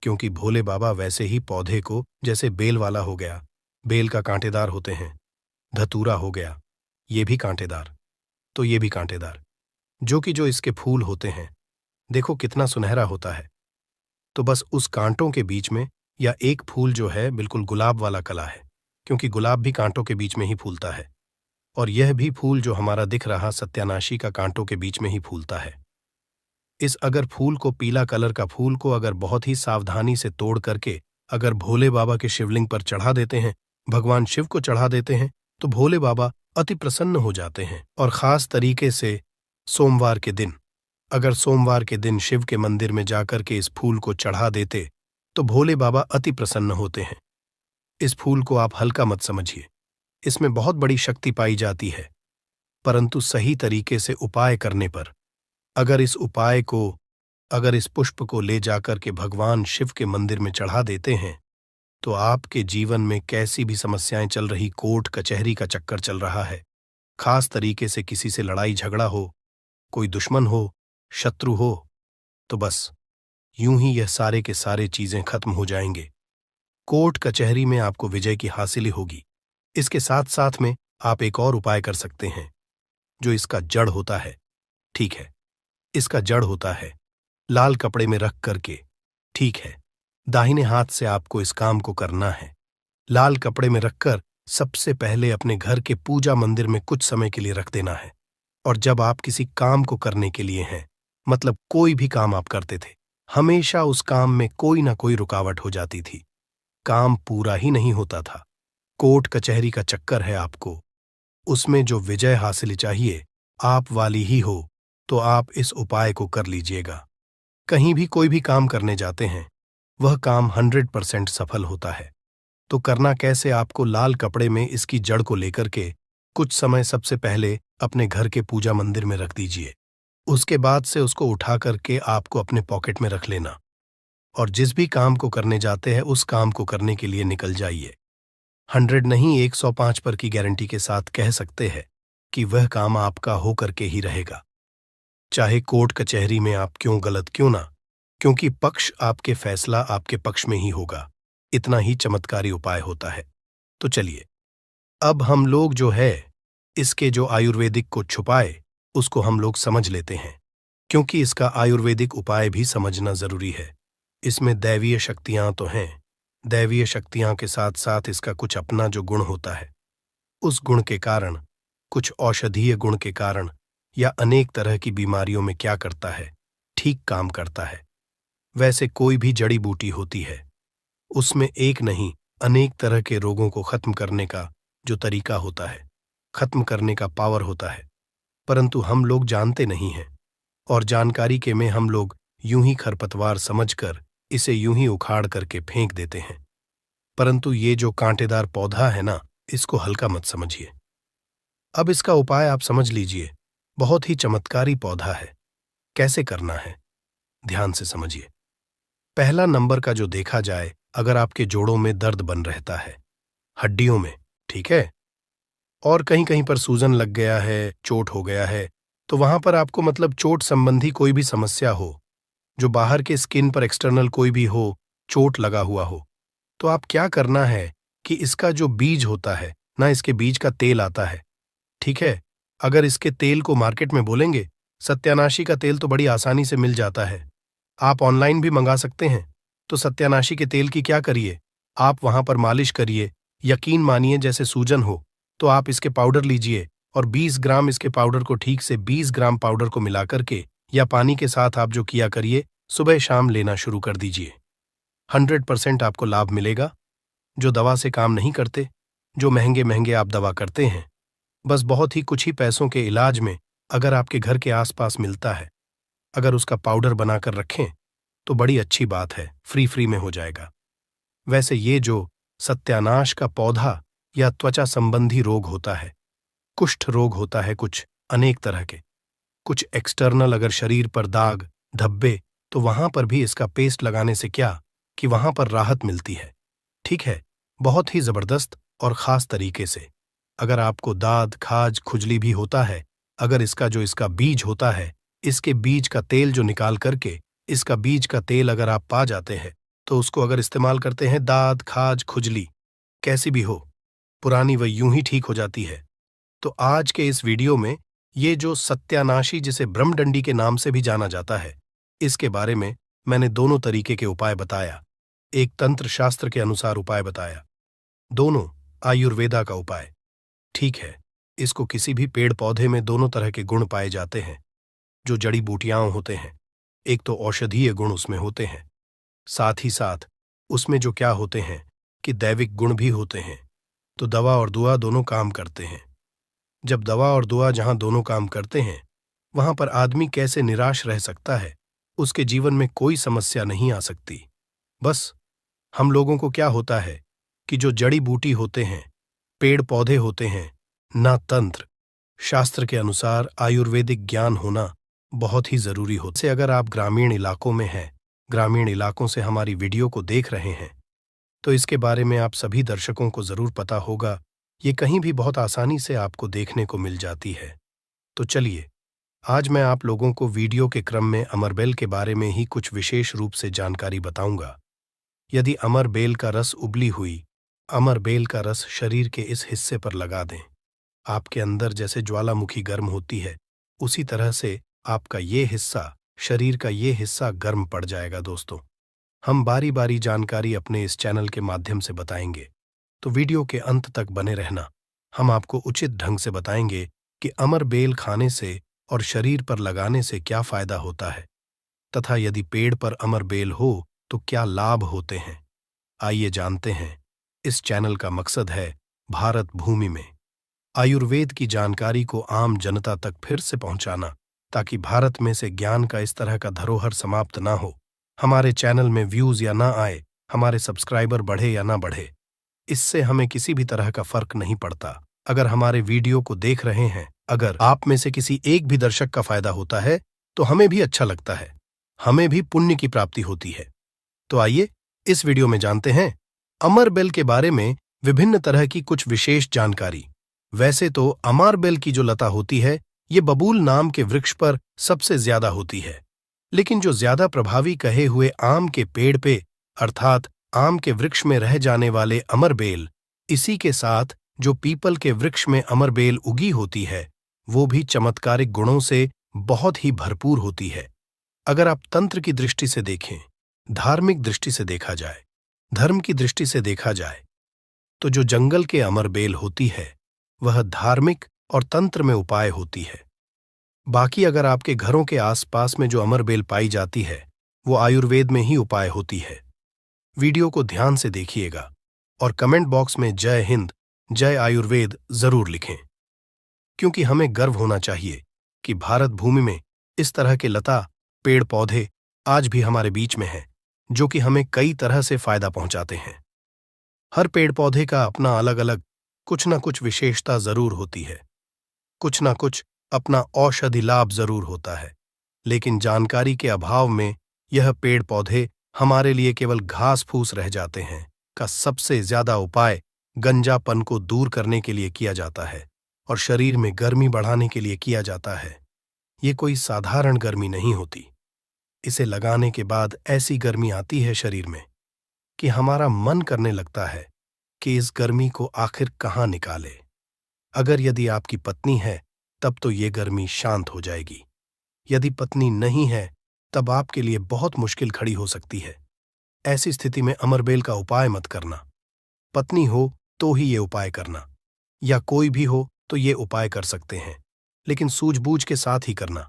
क्योंकि भोले बाबा वैसे ही पौधे को, जैसे बेल वाला हो गया, बेल का कांटेदार होते हैं, धतूरा हो गया, ये भी कांटेदार, तो ये भी कांटेदार, जो इसके फूल होते हैं, देखो कितना सुनहरा होता है। तो बस उस कांटों के बीच में, या एक फूल जो है बिल्कुल गुलाब वाला कला है, क्योंकि गुलाब भी कांटों के बीच में ही फूलता है, और यह भी फूल जो हमारा दिख रहा सत्यानाशी का कांटों के बीच में ही फूलता है। इस अगर फूल को, पीला कलर का फूल को अगर बहुत ही सावधानी से तोड़ करके अगर भोले बाबा के शिवलिंग पर चढ़ा देते हैं, भगवान शिव को चढ़ा देते हैं, तो भोले बाबा अति प्रसन्न हो जाते हैं। और खास तरीके से सोमवार के दिन, अगर सोमवार के दिन शिव के मंदिर में जाकर के इस फूल को चढ़ा देते, तो भोले बाबा अति प्रसन्न होते हैं। इस फूल को आप हल्का मत समझिए, इसमें बहुत बड़ी शक्ति पाई जाती है, परंतु सही तरीके से उपाय करने पर, अगर इस पुष्प को ले जाकर के भगवान शिव के मंदिर में चढ़ा देते हैं, तो आपके जीवन में कैसी भी समस्याएं चल रही, कोर्ट कचहरी का चक्कर चल रहा है, खास तरीके से किसी से लड़ाई झगड़ा हो, कोई दुश्मन हो, शत्रु हो, तो बस यूं ही यह सारे के सारे चीजें खत्म हो जाएंगे। कोर्ट कचहरी में आपको विजय की हासिल होगी। इसके साथ साथ में आप एक और उपाय कर सकते हैं, जो इसका जड़ होता है, ठीक है, इसका जड़ होता है लाल कपड़े में रख करके, ठीक है, दाहिने हाथ से आपको इस काम को करना है। लाल कपड़े में रखकर सबसे पहले अपने घर के पूजा मंदिर में कुछ समय के लिए रख देना है। और जब आप किसी काम को करने के लिए हैं, मतलब कोई भी काम आप करते थे, हमेशा उस काम में कोई ना कोई रुकावट हो जाती थी, काम पूरा ही नहीं होता था, कोर्ट कचहरी का चक्कर है आपको, उसमें जो विजय हासिल चाहिए आप वाली ही हो, तो आप इस उपाय को कर लीजिएगा। कहीं भी कोई भी काम करने जाते हैं, वह काम 100% सफल होता है। तो करना कैसे? आपको लाल कपड़े में इसकी जड़ को लेकर के कुछ समय सबसे पहले अपने घर के पूजा मंदिर में रख दीजिए। उसके बाद से उसको उठा करके आपको अपने पॉकेट में रख लेना, और जिस भी काम को करने जाते हैं उस काम को करने के लिए निकल जाइए। 100 नहीं, 105 पर की गारंटी के साथ कह सकते हैं कि वह काम आपका हो करके ही रहेगा, चाहे कोर्ट कचहरी में आप क्यों गलत क्यों ना, क्योंकि पक्ष आपके फैसला आपके पक्ष में ही होगा। इतना ही चमत्कारी उपाय होता है। तो चलिए, अब हम लोग जो है इसके जो आयुर्वेदिक को छुपाए उसको हम लोग समझ लेते हैं, क्योंकि इसका आयुर्वेदिक उपाय भी समझना जरूरी है। इसमें दैवीय शक्तियां तो हैं, दैवीय शक्तियां के साथ साथ इसका कुछ अपना जो गुण होता है, उस गुण के कारण, कुछ औषधीय गुण के कारण, या अनेक तरह की बीमारियों में क्या करता है, ठीक काम करता है। वैसे कोई भी जड़ी बूटी होती है, उसमें एक नहीं अनेक तरह के रोगों को खत्म करने का जो तरीका होता है, खत्म करने का पावर होता है, परंतु हम लोग जानते नहीं हैं, और जानकारी के में हम लोग यूं ही खरपतवार समझकर इसे यूं ही उखाड़ करके फेंक देते हैं। परंतु ये जो कांटेदार पौधा है ना, इसको हल्का मत समझिए। अब इसका उपाय आप समझ लीजिए, बहुत ही चमत्कारी पौधा है। कैसे करना है, ध्यान से समझिए। पहला नंबर का जो देखा जाए, अगर आपके जोड़ों में दर्द बन रहता है, हड्डियों में, ठीक है, और कहीं कहीं पर सूजन लग गया है, चोट हो गया है, तो वहां पर आपको मतलब चोट संबंधी कोई भी समस्या हो, जो बाहर के स्किन पर एक्सटर्नल कोई भी हो, चोट लगा हुआ हो, तो आप क्या करना है कि इसका जो बीज होता है ना, इसके बीज का तेल आता है, ठीक है, अगर इसके तेल को मार्केट में बोलेंगे, सत्यानाशी का तेल तो बड़ी आसानी से मिल जाता है, आप ऑनलाइन भी मंगा सकते हैं। तो सत्यानाशी के तेल की क्या करिए, आप वहां पर मालिश करिए, यकीन मानिए जैसे सूजन हो, तो आप इसके पाउडर लीजिए, और 20 ग्राम इसके पाउडर को, ठीक से 20 ग्राम पाउडर को मिला करके या पानी के साथ आप जो किया करिए, सुबह शाम लेना शुरू कर दीजिए। 100% आपको लाभ मिलेगा। जो दवा से काम नहीं करते, जो महंगे महंगे आप दवा करते हैं, बस बहुत ही कुछ ही पैसों के इलाज में अगर आपके घर के आसपास मिलता है, अगर उसका पाउडर बनाकर रखें, तो बड़ी अच्छी बात है, फ्री में हो जाएगा। वैसे ये जो सत्यानाश का पौधा या त्वचा संबंधी रोग होता है, कुष्ठ रोग होता है, कुछ अनेक तरह के, कुछ एक्सटर्नल, अगर शरीर पर दाग धब्बे, तो वहां पर भी इसका पेस्ट लगाने से क्या कि वहां पर राहत मिलती है। ठीक है, बहुत ही जबरदस्त और खास तरीके से। अगर आपको दाद खाज खुजली भी होता है, अगर इसका बीज होता है, इसके बीज का तेल जो निकाल करके, इसका बीज का तेल अगर आप पा जाते हैं, तो उसको अगर इस्तेमाल करते हैं, दाद खाज खुजली कैसी भी हो, पुरानी वह यूं ही ठीक हो जाती है। तो आज के इस वीडियो में ये जो सत्यानाशी, जिसे ब्रह्मडंडी के नाम से भी जाना जाता है, इसके बारे में मैंने दोनों तरीके के उपाय बताया। एक तंत्र शास्त्र के अनुसार उपाय बताया, दोनों आयुर्वेदा का उपाय। ठीक है, इसको किसी भी पेड़ पौधे में दोनों तरह के गुण पाए जाते हैं। जो जड़ी बूटियां होते हैं, एक तो औषधीय गुण उसमें होते हैं, साथ ही साथ उसमें जो क्या होते हैं कि दैविक गुण भी होते हैं। तो दवा और दुआ दोनों काम करते हैं। जब दवा और दुआ जहां दोनों काम करते हैं, वहां पर आदमी कैसे निराश रह सकता है, उसके जीवन में कोई समस्या नहीं आ सकती। बस हम लोगों को क्या होता है कि जो जड़ी बूटी होते हैं, पेड़ पौधे होते हैं, ना तंत्र शास्त्र के अनुसार आयुर्वेदिक ज्ञान होना बहुत ही जरूरी होता है। से अगर आप ग्रामीण इलाकों में हैं, ग्रामीण इलाकों से हमारी वीडियो को देख रहे हैं, तो इसके बारे में आप सभी दर्शकों को जरूर पता होगा। ये कहीं भी बहुत आसानी से आपको देखने को मिल जाती है। तो चलिए, आज मैं आप लोगों को वीडियो के क्रम में अमरबेल के बारे में ही कुछ विशेष रूप से जानकारी बताऊंगा। यदि अमरबेल का रस उबली हुई अमरबेल का रस शरीर के इस हिस्से पर लगा दें, आपके अंदर जैसे ज्वालामुखी गर्म होती है, उसी तरह से आपका ये हिस्सा, शरीर का ये हिस्सा गर्म पड़ जाएगा। दोस्तों, हम बारी बारी जानकारी अपने इस चैनल के माध्यम से बताएंगे, तो वीडियो के अंत तक बने रहना। हम आपको उचित ढंग से बताएंगे कि अमरबेल खाने से और शरीर पर लगाने से क्या फायदा होता है, तथा यदि पेड़ पर अमरबेल हो तो क्या लाभ होते हैं। आइए जानते हैं। इस चैनल का मकसद है भारत भूमि में आयुर्वेद की जानकारी को आम जनता तक फिर से पहुंचाना, ताकि भारत में से ज्ञान का इस तरह का धरोहर समाप्त ना हो। हमारे चैनल में व्यूज या ना आए, हमारे सब्सक्राइबर बढ़े या ना बढ़े, इससे हमें किसी भी तरह का फर्क नहीं पड़ता। अगर हमारे वीडियो को देख रहे हैं, अगर आप में से किसी एक भी दर्शक का फायदा होता है, तो हमें भी अच्छा लगता है, हमें भी पुण्य की प्राप्ति होती है। तो आइए इस वीडियो में जानते हैं अमरबेल के बारे में विभिन्न तरह की कुछ विशेष जानकारी। वैसे तो अमरबेल की जो लता होती है, ये बबूल नाम के वृक्ष पर सबसे ज्यादा होती है, लेकिन जो ज्यादा प्रभावी कहे हुए आम के पेड़ पे, अर्थात आम के वृक्ष में रह जाने वाले अमरबेल, इसी के साथ जो पीपल के वृक्ष में अमरबेल उगी होती है, वो भी चमत्कारिक गुणों से बहुत ही भरपूर होती है। अगर आप तंत्र की दृष्टि से देखें, धार्मिक दृष्टि से देखा जाए, धर्म की दृष्टि से देखा जाए, तो जो जंगल के अमरबेल होती है, वह धार्मिक और तंत्र में उपाय होती है। बाकी अगर आपके घरों के आसपास में जो अमरबेल पाई जाती है, वो आयुर्वेद में ही उपाय होती है। वीडियो को ध्यान से देखिएगा और कमेंट बॉक्स में जय हिंद, जय आयुर्वेद जरूर लिखें, क्योंकि हमें गर्व होना चाहिए कि भारत भूमि में इस तरह के लता पेड़ पौधे आज भी हमारे बीच में हैं, जो कि हमें कई तरह से फायदा पहुंचाते हैं। हर पेड़ पौधे का अपना अलग अलग कुछ ना कुछ विशेषता जरूर होती है, कुछ ना कुछ अपना औषधि लाभ जरूर होता है, लेकिन जानकारी के अभाव में यह पेड़ पौधे हमारे लिए केवल घास फूस रह जाते हैं। का सबसे ज्यादा उपाय गंजापन को दूर करने के लिए किया जाता है और शरीर में गर्मी बढ़ाने के लिए किया जाता है। ये कोई साधारण गर्मी नहीं होती। इसे लगाने के बाद ऐसी गर्मी आती है शरीर में कि हमारा मन करने लगता है कि इस गर्मी को आखिर कहाँ निकाले। अगर यदि आपकी पत्नी है, तब तो ये गर्मी शांत हो जाएगी। यदि पत्नी नहीं है, तब आपके लिए बहुत मुश्किल खड़ी हो सकती है। ऐसी स्थिति में अमरबेल का उपाय मत करना। पत्नी हो तो ही ये उपाय करना, या कोई भी हो तो ये उपाय कर सकते हैं, लेकिन सूझबूझ के साथ ही करना,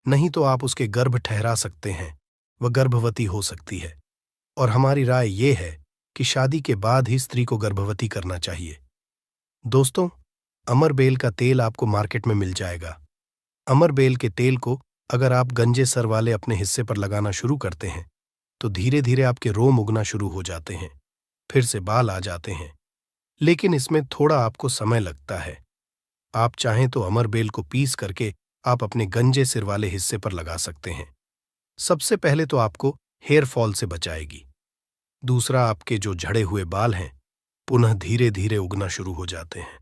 नहीं तो आप उसके गर्भ ठहरा सकते हैं, वह गर्भवती हो सकती है। और हमारी राय ये है कि शादी के बाद ही स्त्री को गर्भवती करना चाहिए। दोस्तों, अमरबेल का तेल आपको मार्केट में मिल जाएगा। अमरबेल के तेल को अगर आप गंजे सर वाले अपने हिस्से पर लगाना शुरू करते हैं, तो धीरे धीरे आपके रोम उगना शुरू हो जाते हैं, फिर से बाल आ जाते हैं। लेकिन इसमें थोड़ा आपको समय लगता है। आप चाहें तो अमरबेल को पीस करके आप अपने गंजे सिर वाले हिस्से पर लगा सकते हैं। सबसे पहले तो आपको हेयर फॉल से बचाएगी। दूसरा, आपके जो झड़े हुए बाल हैं पुनः धीरे धीरे उगना शुरू हो जाते हैं।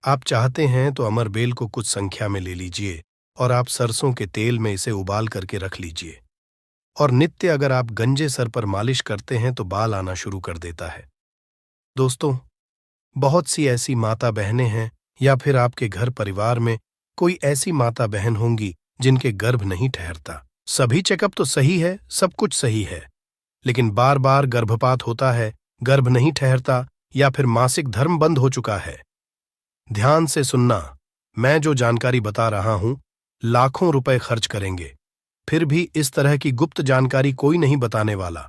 आप चाहते हैं तो अमरबेल को कुछ संख्या में ले लीजिए और आप सरसों के तेल में इसे उबाल करके रख लीजिए। और नित्य अगर आप गंजे सर पर मालिश करते हैं तो बाल आना शुरू कर देता है। दोस्तों, बहुत सी ऐसी माता बहनें हैं या फिर आपके घर परिवार में कोई ऐसी माता बहन होंगी जिनके गर्भ नहीं ठहरता। सभी चेकअप तो सही है, सब कुछ सही है, लेकिन बार बार गर्भपात होता है, गर्भ नहीं ठहरता या फिर मासिक धर्म बंद हो चुका है। ध्यान से सुनना, मैं जो जानकारी बता रहा हूं, लाखों रुपए खर्च करेंगे, फिर भी इस तरह की गुप्त जानकारी कोई नहीं बताने वाला।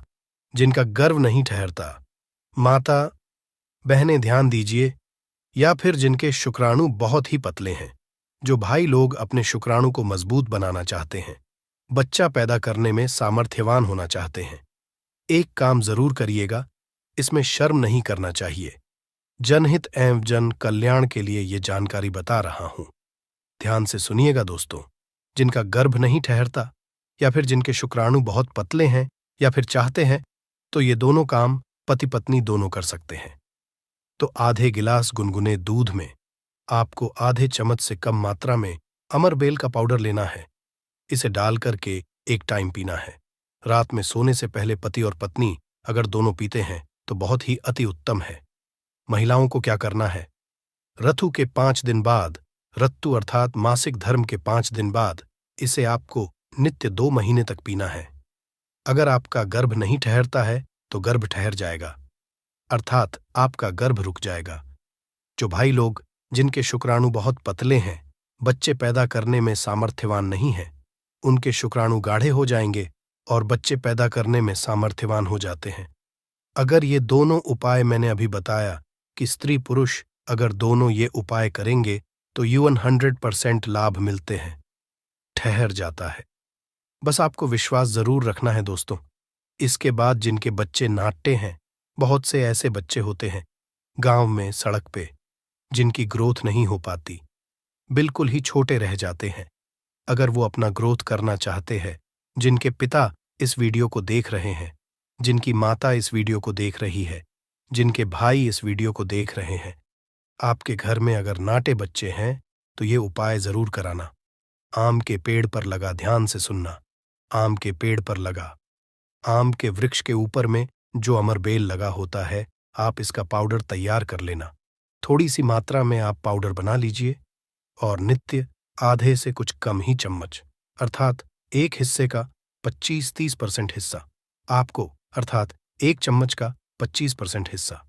जिनका गर्भ नहीं ठहरता, माता बहनें ध्यान दीजिए, या फिर जिनके शुक्राणु बहुत ही पतले हैं, जो भाई लोग अपने शुक्राणु को मजबूत बनाना चाहते हैं, बच्चा पैदा करने में सामर्थ्यवान होना चाहते हैं। एक काम जरूर करिएगा, इसमें शर्म नहीं करना चाहिए। जनहित एवं जन कल्याण के लिए ये जानकारी बता रहा हूं। ध्यान से सुनिएगा दोस्तों, जिनका गर्भ नहीं ठहरता या फिर जिनके शुक्राणु बहुत पतले हैं या फिर चाहते हैं, तो ये दोनों काम पति पत्नी दोनों कर सकते हैं। तो आधे गिलास गुनगुने दूध में आपको आधे चम्मच से कम मात्रा में अमरबेल का पाउडर लेना है। इसे डाल करके एक टाइम पीना है। रात में सोने से पहले पति और पत्नी अगर दोनों पीते हैं तो बहुत ही अति उत्तम है। महिलाओं को क्या करना है, ऋतु के 5 दिन बाद, ऋतु अर्थात मासिक धर्म के 5 दिन बाद इसे आपको नित्य 2 महीने तक पीना है। अगर आपका गर्भ नहीं ठहरता है तो गर्भ ठहर जाएगा, अर्थात आपका गर्भ रुक जाएगा। जो भाई लोग जिनके शुक्राणु बहुत पतले हैं, बच्चे पैदा करने में सामर्थ्यवान नहीं हैं, उनके शुक्राणु गाढ़े हो जाएंगे और बच्चे पैदा करने में सामर्थ्यवान हो जाते हैं। अगर ये दोनों उपाय मैंने अभी बताया कि स्त्री पुरुष अगर दोनों ये उपाय करेंगे तो यौवन 100% लाभ मिलते हैं, ठहर जाता है। बस आपको विश्वास जरूर रखना है दोस्तों। इसके बाद जिनके बच्चे नाट्य हैं, बहुत से ऐसे बच्चे होते हैं गांव में, सड़क पे, जिनकी ग्रोथ नहीं हो पाती, बिल्कुल ही छोटे रह जाते हैं। अगर वो अपना ग्रोथ करना चाहते हैं, जिनके पिता इस वीडियो को देख रहे हैं, जिनकी माता इस वीडियो को देख रही है, जिनके भाई इस वीडियो को देख रहे हैं, आपके घर में अगर नाटे बच्चे हैं तो ये उपाय जरूर कराना। आम के पेड़ पर लगा, ध्यान से सुनना, आम के पेड़ पर लगा, आम के वृक्ष के ऊपर में जो अमरबेल लगा होता है, आप इसका पाउडर तैयार कर लेना। थोड़ी सी मात्रा में आप पाउडर बना लीजिए और नित्य आधे से कुछ कम ही चम्मच, अर्थात एक हिस्से का 25-30% हिस्सा आपको, अर्थात एक चम्मच का 25% हिस्सा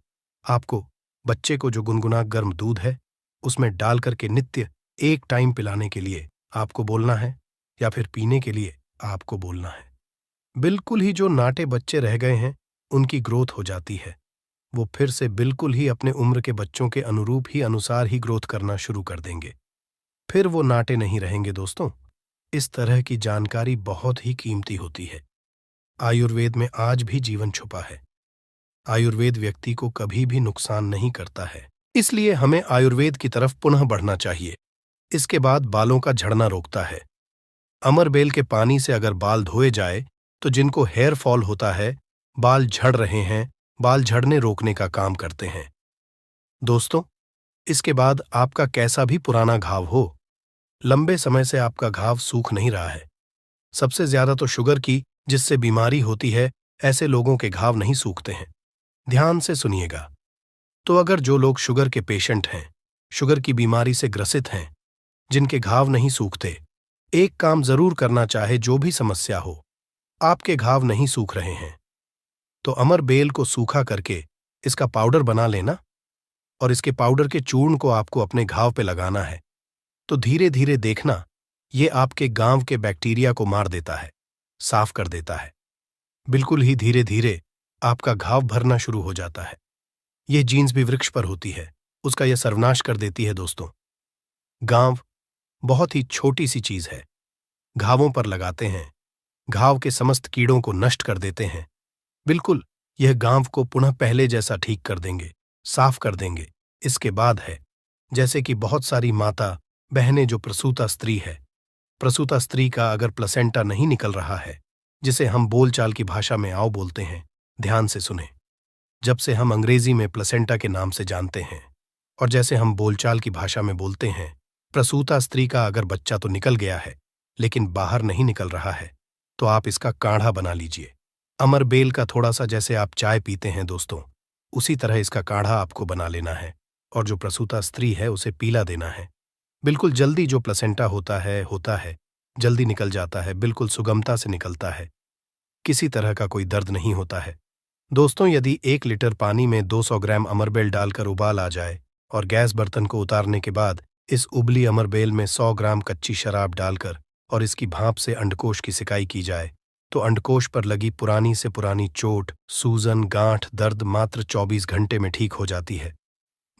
आपको बच्चे को जो गुनगुना गर्म दूध है उसमें डाल करके नित्य एक टाइम पिलाने के लिए आपको बोलना है, या फिर पीने के लिए आपको बोलना है। बिल्कुल ही जो नाटे बच्चे रह गए हैं उनकी ग्रोथ हो जाती है, वो फिर से बिल्कुल ही अपने उम्र के बच्चों के अनुरूप ही अनुसार ही ग्रोथ करना शुरू कर देंगे, फिर वो नाटे नहीं रहेंगे दोस्तों। इस तरह की जानकारी बहुत ही कीमती होती है। आयुर्वेद में आज भी जीवन छुपा है। आयुर्वेद व्यक्ति को कभी भी नुकसान नहीं करता है, इसलिए हमें आयुर्वेद की तरफ पुनः बढ़ना चाहिए। इसके बाद बालों का झड़ना रोकता है। अमरबेल के पानी से अगर बाल धोए जाए तो जिनको हेयर फॉल होता है, बाल झड़ रहे हैं, बाल झड़ने रोकने का काम करते हैं। दोस्तों, इसके बाद आपका कैसा भी पुराना घाव हो, लंबे समय से आपका घाव सूख नहीं रहा है, सबसे ज्यादा तो शुगर की जिससे बीमारी होती है, ऐसे लोगों के घाव नहीं सूखते हैं। ध्यान से सुनिएगा। तो अगर जो लोग शुगर के पेशेंट हैं, शुगर की बीमारी से ग्रसित हैं, जिनके घाव नहीं सूखते, एक काम जरूर करना चाहे, जो भी समस्या हो, आपके घाव नहीं सूख रहे हैं तो अमरबेल को सूखा करके इसका पाउडर बना लेना और इसके पाउडर के चूर्ण को आपको अपने घाव पे लगाना है। तो धीरे धीरे देखना, ये आपके गांव के बैक्टीरिया को मार देता है, साफ कर देता है। बिल्कुल ही धीरे धीरे आपका घाव भरना शुरू हो जाता है। यह जीन्स भी वृक्ष पर होती है, उसका यह सर्वनाश कर देती है। दोस्तों, गांव बहुत ही छोटी सी चीज है, घावों पर लगाते हैं, घाव के समस्त कीड़ों को नष्ट कर देते हैं। बिल्कुल, यह गांव को पुनः पहले जैसा ठीक कर देंगे, साफ कर देंगे। इसके बाद है, जैसे कि बहुत सारी माता बहनें जो प्रसूता स्त्री है, प्रसूता स्त्री का अगर प्लेसेंटा नहीं निकल रहा है, जिसे हम बोलचाल की भाषा में आओ बोलते हैं, ध्यान से सुने। जब से हम अंग्रेजी में प्लेसेंटा के नाम से जानते हैं और जैसे हम बोलचाल की भाषा में बोलते हैं, प्रसूता स्त्री का अगर बच्चा तो निकल गया है लेकिन बाहर नहीं निकल रहा है, तो आप इसका काढ़ा बना लीजिए। अमर बेल का थोड़ा सा जैसे आप चाय पीते हैं दोस्तों, उसी तरह इसका काढ़ा आपको बना लेना है और जो प्रसूता स्त्री है उसे पीला देना है। बिल्कुल जल्दी जो प्लेसेंटा होता है, जल्दी निकल जाता है, बिल्कुल सुगमता से निकलता है, किसी तरह का कोई दर्द नहीं होता है। दोस्तों, यदि 1 लीटर पानी में 200 ग्राम अमरबेल डालकर उबाल आ जाए और गैस बर्तन को उतारने के बाद इस उबली अमरबेल में 100 ग्राम कच्ची शराब डालकर और इसकी भाप से अंडकोश की सिकाई की जाए, तो अंडकोश पर लगी पुरानी से पुरानी चोट, सूजन, गांठ, दर्द मात्र 24 घंटे में ठीक हो जाती है।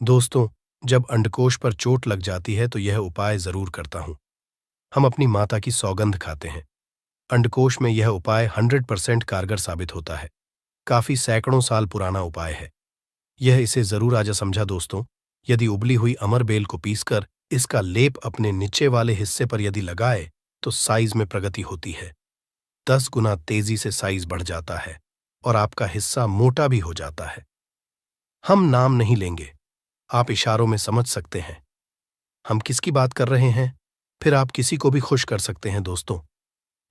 दोस्तों, जब अंडकोश पर चोट लग जाती है तो यह उपाय जरूर करता हूं। हम अपनी माता की सौगंध खाते हैं। अंडकोश में यह उपाय 100% कारगर साबित होता है। काफी सैकड़ों साल पुराना उपाय है। यह इसे जरूर आजा समझा दोस्तों। यदि उबली हुई अमरबेल को पीसकर इसका लेप अपने नीचे वाले हिस्से पर यदि लगाए तो साइज में प्रगति होती है। 10 गुना तेजी से साइज बढ़ जाता है और आपका हिस्सा मोटा भी हो जाता है। हम नाम नहीं लेंगे, आप इशारों में समझ सकते हैं हम किसकी बात कर रहे हैं। फिर आप किसी को भी खुश कर सकते हैं दोस्तों।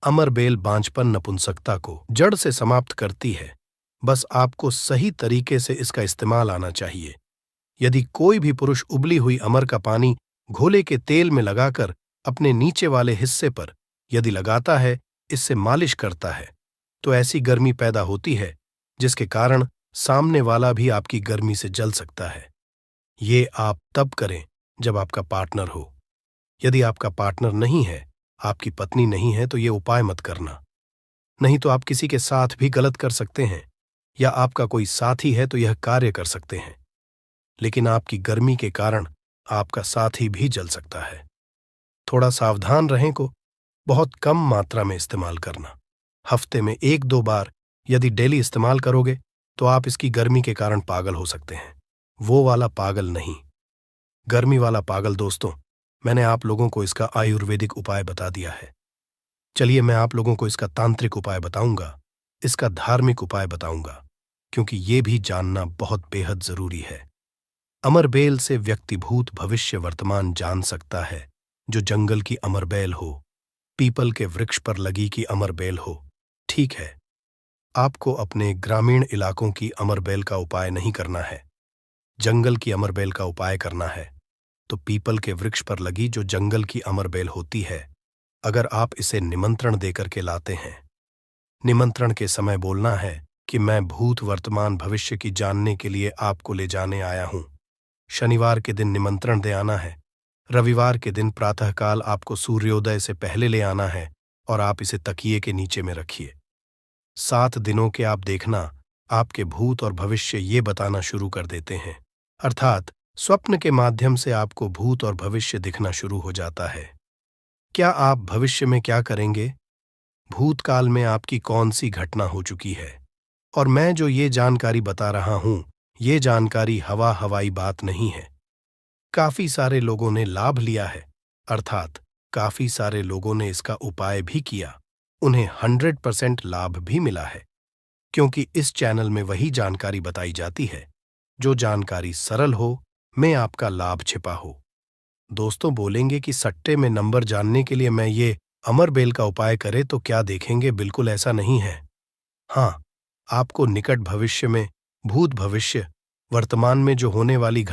अमरबेल बांझपन, नपुंसकता को जड़ से समाप्त करती है। बस आपको सही तरीके से इसका इस्तेमाल आना चाहिए। यदि कोई भी पुरुष उबली हुई अमर का पानी घोले के तेल में लगाकर अपने नीचे वाले हिस्से पर यदि लगाता है, इससे मालिश करता है, तो ऐसी गर्मी पैदा होती है जिसके कारण सामने वाला भी आपकी गर्मी से जल सकता है। ये आप तब करें जब आपका पार्टनर हो। यदि आपका पार्टनर नहीं है, आपकी पत्नी नहीं है, तो ये उपाय मत करना। नहीं तो आप किसी के साथ भी गलत कर सकते हैं, या आपका कोई साथी है तो यह कार्य कर सकते हैं, लेकिन आपकी गर्मी के कारण आपका साथी भी जल सकता है। थोड़ा सावधान रहें को बहुत कम मात्रा में इस्तेमाल करना। हफ्ते में 1-2 बार यदि डेली इस्तेमाल करोगे तो आप इसकी गर्मी के कारण पागल हो सकते हैं। वो वाला पागल नहीं, गर्मी वाला पागल। दोस्तों, मैंने आप लोगों को इसका आयुर्वेदिक उपाय बता दिया है। चलिए मैं आप लोगों को इसका तांत्रिक उपाय बताऊंगा, इसका धार्मिक उपाय बताऊंगा, क्योंकि ये भी जानना बहुत बेहद जरूरी है। अमरबेल से व्यक्ति भूत, भविष्य, वर्तमान जान सकता है। जो जंगल की अमरबेल हो, पीपल के वृक्ष पर लगी की अमरबेल हो। ठीक है, आपको अपने ग्रामीण इलाकों की अमरबेल का उपाय नहीं करना है, जंगल की अमरबेल का उपाय करना है। तो पीपल के वृक्ष पर लगी जो जंगल की अमरबेल होती है, अगर आप इसे निमंत्रण देकर के लाते हैं, निमंत्रण के समय बोलना है कि मैं भूत, वर्तमान, भविष्य की जानने के लिए आपको ले जाने आया हूं। शनिवार के दिन निमंत्रण दे आना है। रविवार के दिन प्रातःकाल आपको सूर्योदय से पहले ले आना है और आप इसे तकिए के नीचे में रखिए। 7 दिनों के आप देखना, आपके भूत और भविष्य ये बताना शुरू कर देते हैं, अर्थात स्वप्न के माध्यम से आपको भूत और भविष्य दिखना शुरू हो जाता है। क्या आप भविष्य में क्या करेंगे, भूतकाल में आपकी कौन सी घटना हो चुकी है, और मैं जो ये जानकारी बता रहा हूं, ये जानकारी हवाई बात नहीं है। काफी सारे लोगों ने लाभ लिया है, अर्थात काफी सारे लोगों ने इसका उपाय भी किया, उन्हें 100% लाभ भी मिला है, क्योंकि इस चैनल में वही जानकारी बताई जाती है जो जानकारी सरल हो, में आपका लाभ छिपा हो। दोस्तों बोलेंगे कि सट्टे में नंबर जानने के लिए मैं ये अमरबेल का उपाय करे तो क्या देखेंगे, बिल्कुल ऐसा नहीं है। हाँ, आपको निकट भविष्य में भूत, भविष्य, वर्तमान में जो होने वाली घटना